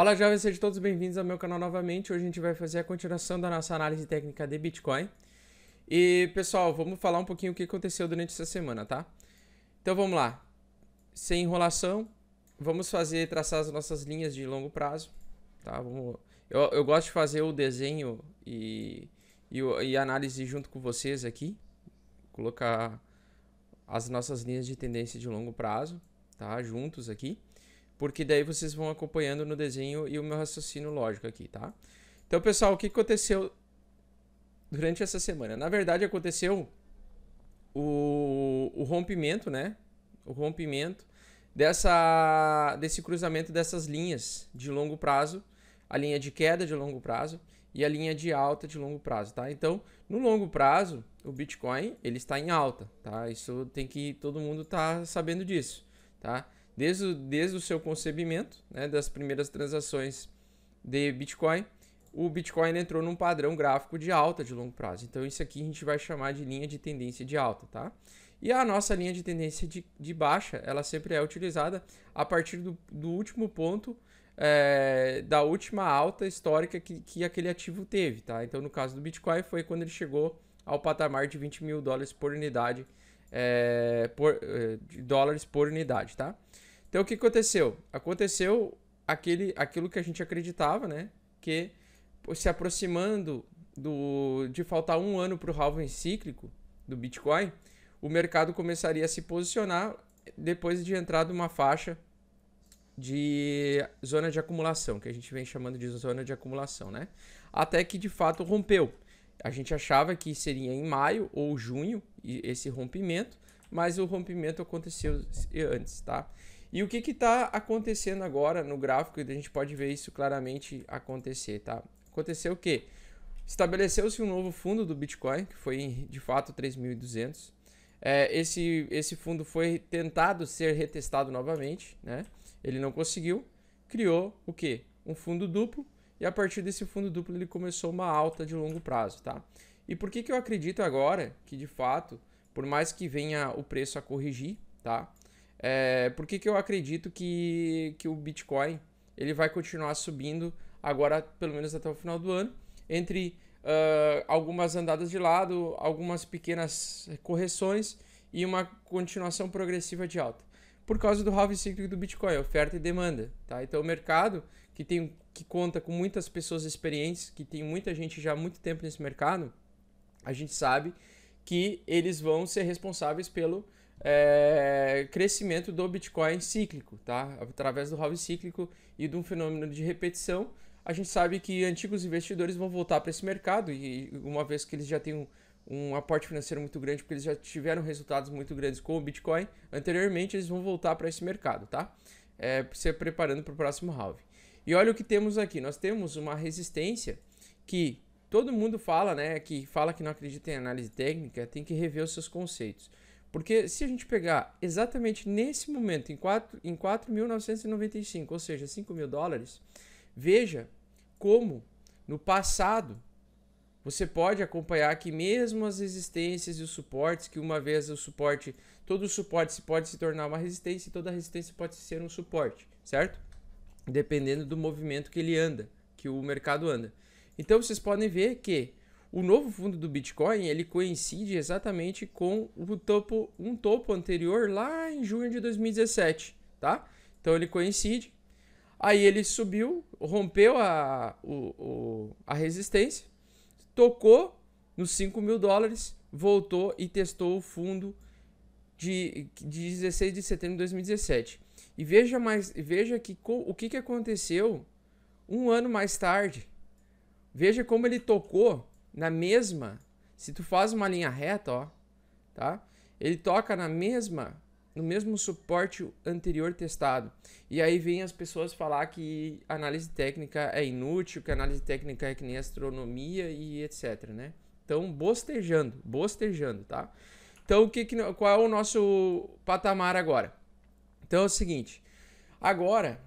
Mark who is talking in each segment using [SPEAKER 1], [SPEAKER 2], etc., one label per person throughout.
[SPEAKER 1] Fala jovens, sejam todos bem-vindos ao meu canal novamente. Hoje a gente vai fazer a continuação da nossa análise técnica de Bitcoin. E pessoal, vamos falar um pouquinho o que aconteceu durante essa semana, tá? Então vamos lá, sem enrolação, vamos traçar as nossas linhas de longo prazo, tá? Eu gosto de fazer o desenho e análise junto com vocês aqui, colocar as nossas linhas de tendência de longo prazo, tá? Juntos aqui. Porque daí vocês vão acompanhando no desenho e o meu raciocínio lógico aqui, tá? Então, pessoal, o que aconteceu durante essa semana? Na verdade, aconteceu o rompimento, né? O rompimento desse cruzamento dessas linhas de longo prazo, a linha de queda de longo prazo e a linha de alta de longo prazo, tá? Então, no longo prazo, o Bitcoin, ele está em alta, tá? Isso tem que todo mundo tá sabendo disso, tá? Desde o seu concebimento, né, das primeiras transações de Bitcoin, o Bitcoin entrou num padrão gráfico de alta de longo prazo. Então, isso aqui a gente vai chamar de linha de tendência de alta, tá? E a nossa linha de tendência de baixa, ela sempre é utilizada a partir do último ponto da última alta histórica que aquele ativo teve, tá? Então, no caso do Bitcoin, foi quando ele chegou ao patamar de 20 mil dólares por unidade, de dólares por unidade, tá? Então, o que aconteceu? Aconteceu aquilo que a gente acreditava, né? Que se aproximando de faltar um ano para o halving cíclico do Bitcoin, o mercado começaria a se posicionar depois de entrar numa faixa de zona de acumulação, que a gente vem chamando de zona de acumulação, né? Até que de fato rompeu. A gente achava que seria em maio ou junho esse rompimento, mas o rompimento aconteceu antes, tá? E o que está acontecendo agora no gráfico, e a gente pode ver isso claramente acontecer, tá? Aconteceu o quê? Estabeleceu-se um novo fundo do Bitcoin, que foi de fato 3.200. Esse fundo foi tentado ser retestado novamente, né? Ele não conseguiu, criou o quê? Um fundo duplo, e a partir desse fundo duplo ele começou uma alta de longo prazo, tá? E por que eu acredito agora que de fato, por mais que venha o preço a corrigir, tá? Por que eu acredito que o Bitcoin ele vai continuar subindo agora, pelo menos até o final do ano, entre algumas andadas de lado, algumas pequenas correções e uma continuação progressiva de alta. Por causa do halving cíclico do Bitcoin, oferta e demanda, tá? Então o mercado que conta com muitas pessoas experientes, que tem muita gente já há muito tempo nesse mercado, a gente sabe que eles vão ser responsáveis pelo crescimento do Bitcoin cíclico, tá? Através do halving cíclico e de um fenômeno de repetição, a gente sabe que antigos investidores vão voltar para esse mercado e uma vez que eles já têm um aporte financeiro muito grande, porque eles já tiveram resultados muito grandes com o Bitcoin anteriormente, eles vão voltar para esse mercado, tá? Se preparando para o próximo halving. E olha o que temos aqui, nós temos uma resistência que todo mundo fala, né, que fala que não acredita em análise técnica, tem que rever os seus conceitos. Porque se a gente pegar exatamente nesse momento, em 4.995, ou seja, 5 mil dólares, veja como no passado você pode acompanhar que mesmo as resistências e os suportes, que uma vez todo suporte pode se tornar uma resistência e toda resistência pode ser um suporte, certo? Dependendo do movimento que ele anda, que o mercado anda. Então vocês podem ver que o novo fundo do Bitcoin, ele coincide exatamente com um topo anterior lá em junho de 2017, tá? Então ele coincide, aí ele subiu, rompeu a resistência, tocou nos 5 mil dólares, voltou e testou o fundo de 16 de setembro de 2017. E veja que o que aconteceu um ano mais tarde. Veja como ele tocou na mesma, se tu faz uma linha reta, ó, tá? Ele toca no mesmo suporte anterior testado. E aí vem as pessoas falar que análise técnica é inútil, que análise técnica é que nem astronomia e etc, né? Então, bostejando, tá? Então, qual é o nosso patamar agora? Então é o seguinte, agora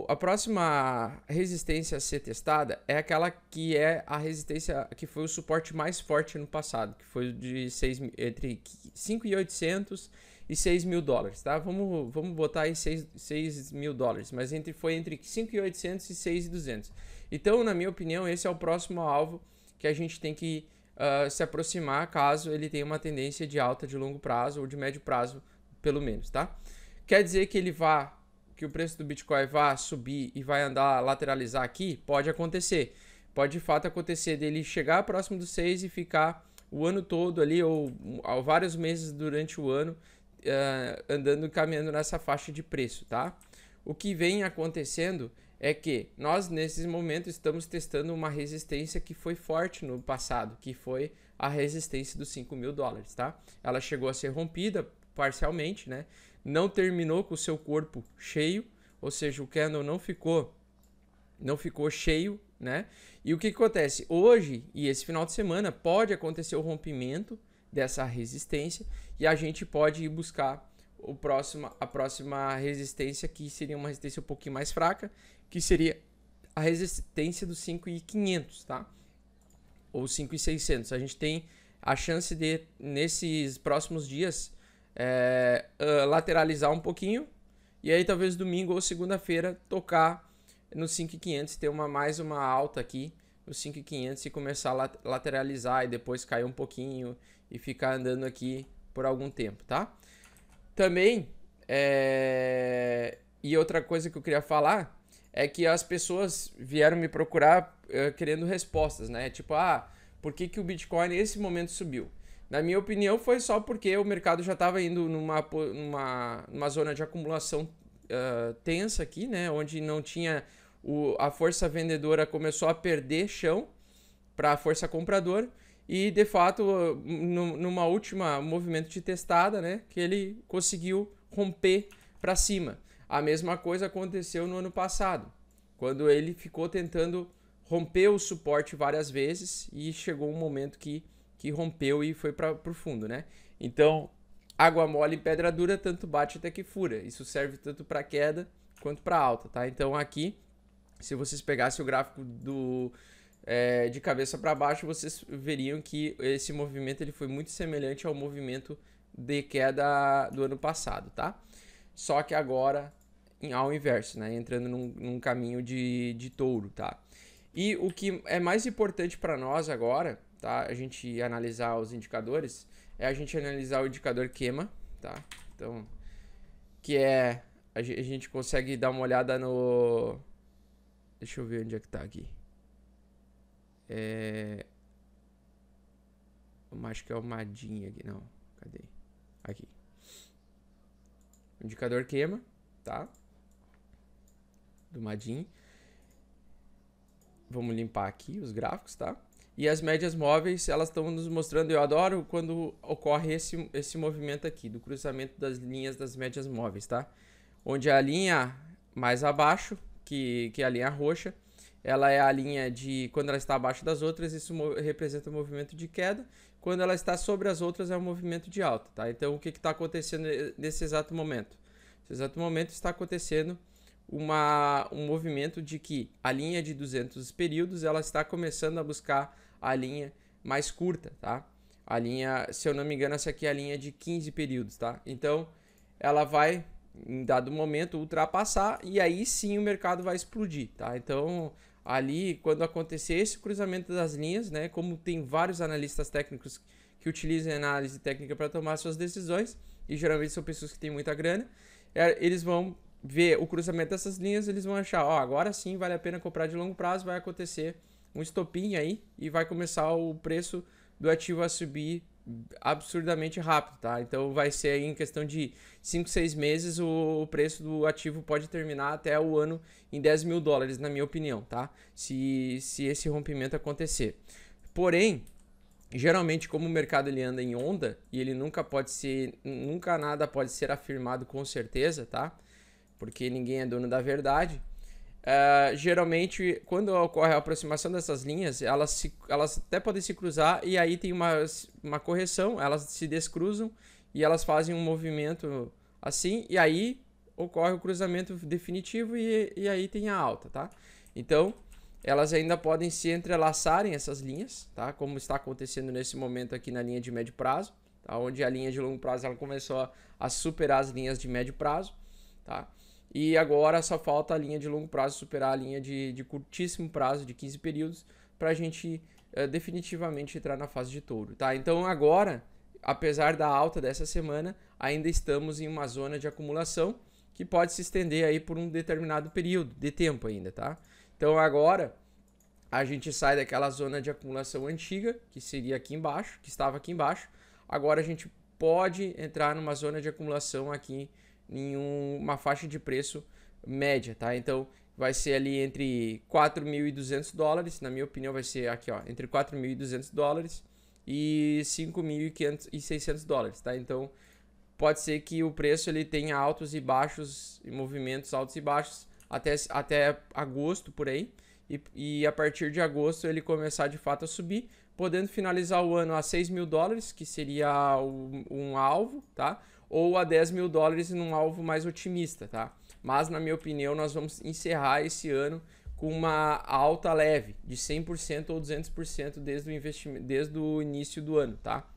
[SPEAKER 1] a próxima resistência a ser testada é aquela que é a resistência que foi o suporte mais forte no passado, que foi de entre 5.800 e 6 mil dólares, tá? Vamos botar aí 6 mil dólares, mas foi entre 5.800 e 6.200. Então, na minha opinião, esse é o próximo alvo que a gente tem que se aproximar caso ele tenha uma tendência de alta de longo prazo ou de médio prazo, pelo menos, tá? Quer dizer que o preço do Bitcoin vai subir e vai andar lateralizar aqui? Pode acontecer. Pode de fato acontecer dele chegar próximo dos 6 e ficar o ano todo ali, ou vários meses durante o ano, andando, caminhando nessa faixa de preço, tá? O que vem acontecendo é que nós, nesses momentos, estamos testando uma resistência que foi forte no passado, que foi a resistência dos 5 mil dólares, tá? Ela chegou a ser rompida parcialmente, né? Não terminou com o seu corpo cheio, ou seja, o candle não ficou cheio, né? E o que acontece? Hoje e esse final de semana pode acontecer o rompimento dessa resistência e a gente pode ir buscar a próxima resistência, que seria uma resistência um pouquinho mais fraca, que seria a resistência dos 5.500, tá? Ou 5.600. A gente tem a chance de, nesses próximos dias, lateralizar um pouquinho e aí talvez domingo ou segunda-feira tocar no 5.500, ter mais uma alta aqui no 5.500 e começar a lateralizar e depois cair um pouquinho e ficar andando aqui por algum tempo, tá? Também, e outra coisa que eu queria falar é que as pessoas vieram me procurar querendo respostas, né? Tipo, por que o Bitcoin nesse momento subiu? Na minha opinião, foi só porque o mercado já estava indo numa zona de acumulação tensa aqui, né? Onde não tinha a força vendedora, começou a perder chão para a força compradora e de fato numa última movimento de testada, né, que ele conseguiu romper para cima. A mesma coisa aconteceu no ano passado, quando ele ficou tentando romper o suporte várias vezes e chegou um momento que rompeu e foi para o fundo, né? Então, água mole e pedra dura, tanto bate até que fura. Isso serve tanto para queda quanto para alta, tá? Então aqui, se vocês pegassem o gráfico de cabeça para baixo, vocês veriam que esse movimento ele foi muito semelhante ao movimento de queda do ano passado, tá? Só que agora ao inverso, né? Entrando num caminho de touro, tá? E o que é mais importante para nós agora, tá? A gente analisar os indicadores, a gente analisar o indicador QEMA, tá? Então, que a gente consegue dar uma olhada no... Deixa eu ver onde é que tá aqui. Acho que é o Madin aqui, não. Cadê? Aqui. Indicador QEMA, tá? Do Madin. Vamos limpar aqui os gráficos, tá? E as médias móveis, elas estão nos mostrando, eu adoro quando ocorre esse movimento aqui, do cruzamento das linhas das médias móveis, tá? Onde a linha mais abaixo, que é a linha roxa, ela é a linha de quando ela está abaixo das outras, isso representa o movimento de queda. Quando ela está sobre as outras, é um movimento de alta, tá? Então, o que está acontecendo nesse exato momento? Nesse exato momento está acontecendo um movimento de que a linha de 200 períodos, ela está começando a buscar a linha mais curta, tá? A linha, se eu não me engano, essa aqui é a linha de 15 períodos, tá? Então, ela vai, em dado momento, ultrapassar e aí sim o mercado vai explodir, tá? Então, ali, quando acontecer esse cruzamento das linhas, né? Como tem vários analistas técnicos que utilizam a análise técnica para tomar suas decisões, e geralmente são pessoas que têm muita grana, eles vão ver o cruzamento dessas linhas, eles vão achar, agora sim vale a pena comprar de longo prazo, vai acontecer um estopim aí e vai começar o preço do ativo a subir absurdamente rápido, tá? Então vai ser aí em questão de 5, 6 meses o preço do ativo pode terminar até o ano em 10 mil dólares, na minha opinião, tá? Se esse rompimento acontecer. Porém, geralmente como o mercado ele anda em onda e ele nunca nada pode ser afirmado com certeza, tá? Porque ninguém é dono da verdade. Geralmente, quando ocorre a aproximação dessas linhas, elas até podem se cruzar e aí tem uma correção, elas se descruzam e elas fazem um movimento assim, e aí ocorre o cruzamento definitivo e aí tem a alta, tá? Então, elas ainda podem se entrelaçarem essas linhas, tá? Como está acontecendo nesse momento aqui na linha de médio prazo, onde a linha de longo prazo ela começou a superar as linhas de médio prazo, tá? E agora só falta a linha de longo prazo superar a linha de curtíssimo prazo, de 15 períodos, para a gente definitivamente entrar na fase de touro, tá? Então agora, apesar da alta dessa semana, ainda estamos em uma zona de acumulação que pode se estender aí por um determinado período de tempo ainda, tá? Então agora a gente sai daquela zona de acumulação antiga, que seria aqui embaixo, que estava aqui embaixo. Agora a gente pode entrar numa zona de acumulação aqui em uma faixa de preço média, tá? Então vai ser ali entre 4.200 dólares, na minha opinião vai ser aqui, ó, entre 4.200 dólares e 5.600 dólares, tá? Então pode ser que o preço ele tenha altos e baixos, movimentos altos e baixos até agosto por aí. E a partir de agosto ele começar de fato a subir, podendo finalizar o ano a 6 mil dólares, que seria um alvo, tá? Ou a 10 mil dólares num alvo mais otimista, tá? Mas, na minha opinião, nós vamos encerrar esse ano com uma alta leve, de 100% ou 200% desde o investimento, desde o início do ano, tá?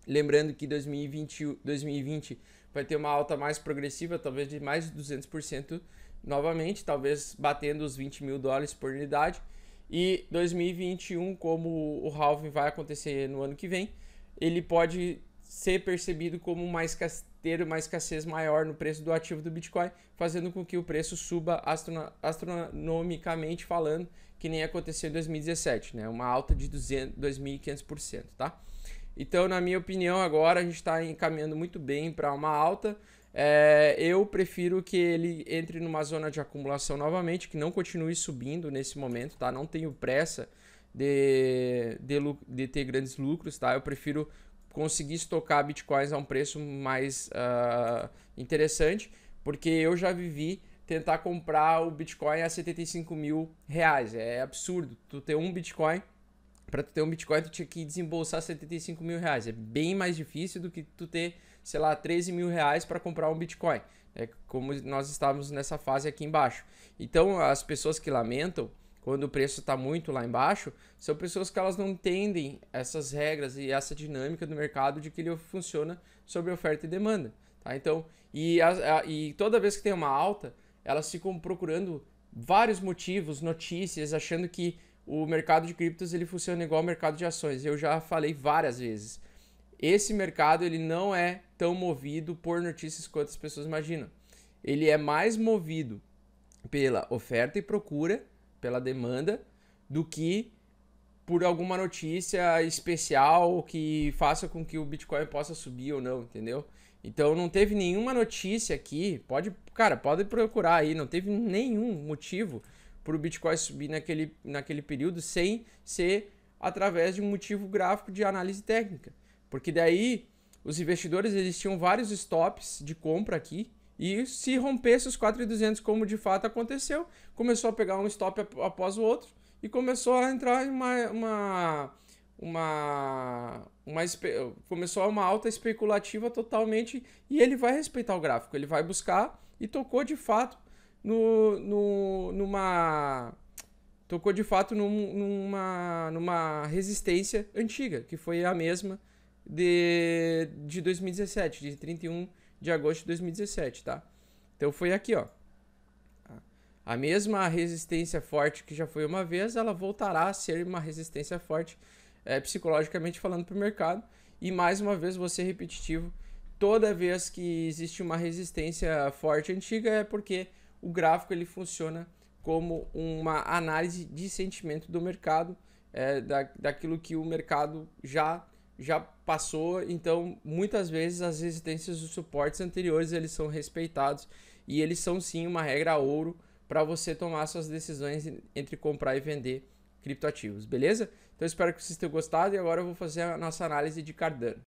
[SPEAKER 1] Lembrando que 2020 vai ter uma alta mais progressiva, talvez de mais de 200% novamente, talvez batendo os 20 mil dólares por unidade. E 2021, como o halving vai acontecer no ano que vem, ele pode ser percebido como uma escassez maior no preço do ativo do Bitcoin, fazendo com que o preço suba astronomicamente falando, que nem aconteceu em 2017, né? Uma alta de 2.500%, tá? Então, na minha opinião, agora a gente está encaminhando muito bem para uma alta. Eu prefiro que ele entre numa zona de acumulação novamente, que não continue subindo nesse momento, tá? Não tenho pressa de ter grandes lucros, tá? Eu prefiro conseguir estocar bitcoins a um preço mais interessante, porque eu já vivi tentar comprar o bitcoin a 75 mil reais. É absurdo tu ter um bitcoin. Para tu ter um bitcoin tu tinha que desembolsar 75 mil reais. É bem mais difícil do que tu ter, sei lá, 13 mil reais para comprar um bitcoin. É como nós estávamos nessa fase aqui embaixo. Então as pessoas que lamentam quando o preço está muito lá embaixo, são pessoas que elas não entendem essas regras e essa dinâmica do mercado de que ele funciona sobre oferta e demanda. Tá? Então, e toda vez que tem uma alta, elas ficam procurando vários motivos, notícias, achando que o mercado de criptos ele funciona igual ao mercado de ações. Eu já falei várias vezes. Esse mercado ele não é tão movido por notícias quanto as pessoas imaginam. Ele é mais movido pela oferta e procura, pela demanda, do que por alguma notícia especial que faça com que o Bitcoin possa subir ou não, entendeu? Então não teve nenhuma notícia aqui, pode procurar aí, não teve nenhum motivo para o Bitcoin subir naquele período sem ser através de um motivo gráfico de análise técnica. Porque daí os investidores eles tinham vários stops de compra aqui e se rompesse os 4.200 como de fato aconteceu, começou a pegar um stop após o outro e começou a entrar em começou uma alta especulativa totalmente e ele vai respeitar o gráfico, ele vai buscar e tocou de fato numa resistência antiga, que foi a mesma de 2017, de 31 de agosto de 2017, tá? Então foi aqui, ó. A mesma resistência forte que já foi uma vez, ela voltará a ser uma resistência forte, psicologicamente falando, para o mercado. E mais uma vez, vou ser repetitivo, toda vez que existe uma resistência forte antiga é porque o gráfico ele funciona como uma análise de sentimento do mercado, daquilo que o mercado já passou. Então muitas vezes as resistências dos suportes anteriores eles são respeitados e eles são sim uma regra ouro para você tomar suas decisões entre comprar e vender criptoativos, beleza? Então espero que vocês tenham gostado e agora eu vou fazer a nossa análise de Cardano.